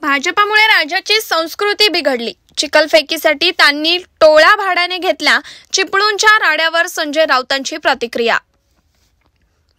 भाजपामुळे राज्याची संस्कृती बिघडली। चिखलफेकीसाठी त्यांनी टोळा भाड्याने घेतला। चिपळूणच्या राड्यावर संजय राऊतांची प्रतिक्रिया।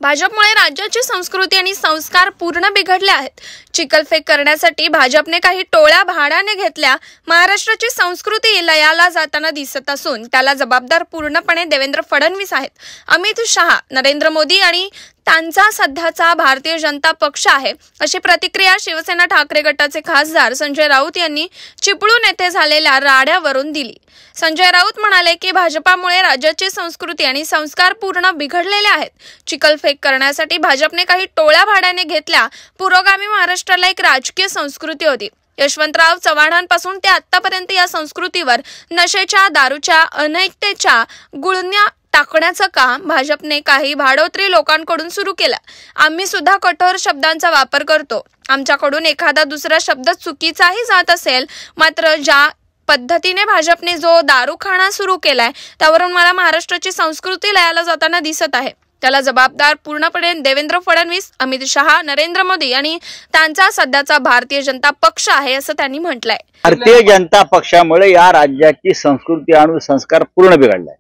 भाजपमुळे राज्याची संस्कृती आणि संस्कार पूर्ण बिघडले आहेत। चिखलफेक करण्यासाठी भाजपने काही टोळ्या भाड्याने घेतल्या। महाराष्ट्राची संस्कृती लयाला जाताना दिसत असून त्याला जबाबदार पूर्णपणे देवेंद्र फडणवीस आहेत। अमित शहा, नरेंद्र मोदी आणि त्यांचा सध्याचा भारतीय जनता पक्ष आहे, अशी प्रतिक्रिया शिवसेना ठाकरे गटाचे खासदार संजय राऊत यांनी चिपळूण येथे झालेल्या राड्यावरून दिली। संजय राऊत म्हणाले की भाजपामुळे राज्याची संस्कृती आणि संस्कार पूर्ण बिघडलेले आहेत। चिखलफेक करण्यासाठी भाजपने काही टोळ्या भाड्याने घेतल्या। पुरोगामी महाराष्ट्राला एक राजकीय संस्कृती होती। यशवंतराव चव्हाणांपासून ते आतापर्यंत या संस्कृतीवर नशेच्या, दारूच्या, अनैतिकतेच्या गुळण्या टाकण्याचं काम भाजपने काही भाडोत्री लोकांकडून सुरू केलं। आम्ही सुद्धा कठोर शब्दांचा वापर करतो। आमच्याकडून एखादा दुसरा शब्द चुकीचाही जात असेल, मात्र ज्या पद्धतीने भाजपने जो दारूखाना सुरू केलाय त्यावरून मला महाराष्ट्राची संस्कृती लयाला जाताना दिसत आहे। त्याला जबाबदार पूर्णपणे देवेंद्र फडणवीस, अमित शहा, नरेंद्र मोदी आणि त्यांचा सध्याचा भारतीय जनता पक्ष आहे, असं त्यांनी म्हटलंय। भारतीय जनता पक्षामुळे या राज्याची संस्कृती आणि संस्कार पूर्ण बिघडलाय।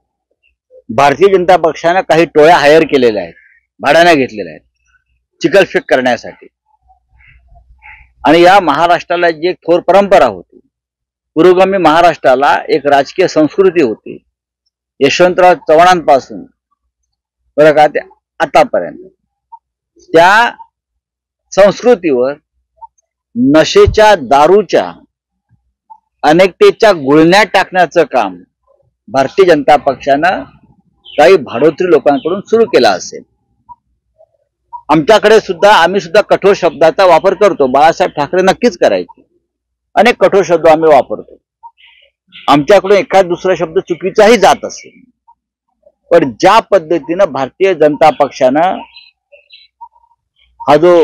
भारतीय जनता पक्षाने काही टोळ्या हायर केलेल्या आहेत, भाड्याने घेतलेल्या आहेत चिखलफेक करण्यासाठी। आणि या महाराष्ट्राला जी एक थोर परंपरा होती, पुरोगामी महाराष्ट्राला एक राजकीय संस्कृती होती, यशवंतराव चव्हाणांपासून बरं का ते आतापर्यंत, त्या संस्कृतीवर नशेच्या, दारूच्या, अनेकतेच्या गुळण्या टाकण्याचं काम भारतीय जनता पक्षानं काही भाडोत्री लोकांकडून सुरू केला असेल। आमच्याकडे सुद्धा आम्ही सुद्धा कठोर शब्दाचा वापर करतो। बाळासाहेब ठाकरे नक्कीच करायचे, अनेक कठोर शब्द आम्ही वापरतो। आमच्याकडून एखादा दुसरा शब्द चुकीचाही जात असेल, पण ज्या पद्धतीनं भारतीय जनता पक्षानं हा जो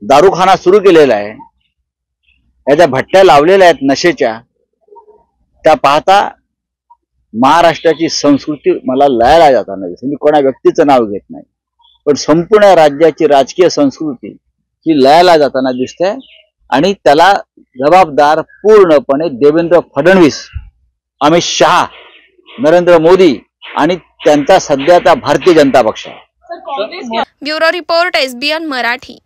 दारूखाना सुरू केलेला आहे, याच्या भट्ट्या लावलेल्या आहेत नशेच्या, त्या पाहता महाराष्ट्राची संस्कृती मला लयाला जाताना दिसते। मी कोणा व्यक्तीचं नाव घेत नाही, पण संपूर्ण राज्याची राजकीय संस्कृती ही लयाला जाताना दिसते आणि त्याला जबाबदार पूर्णपणे देवेंद्र फडणवीस, अमित शहा, नरेंद्र मोदी आणि त्यांचा सध्याचा भारतीय जनता पक्ष आहे। Bureau report, SBN Marathi.